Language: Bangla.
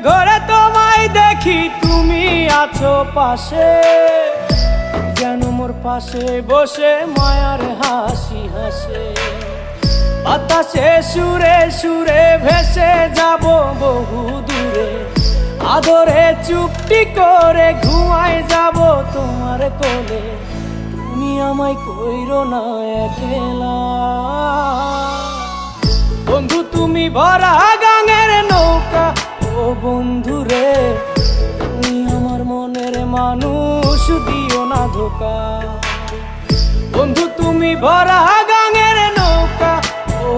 ঘরে তোমায় দেখি তুমি আছো পাশে, যেন মোর পাশে বসে মায়ার হাসি হাসে। বাতাসে সুরে সুরে ভেসে যাব বহু দূরে, আদরে চুপটি করে ঘুমায় যাব তোমার কোলে। তুমি আমায় কইরো না একলা বন্ধু, তুমি ভরা গাঙের নৌকা। ও বন্ধু রে, তুমি আমার মনের মানুষ, দিও না ধোকা। বন্ধু তুমি ভরা গাঙের নৌকা। ও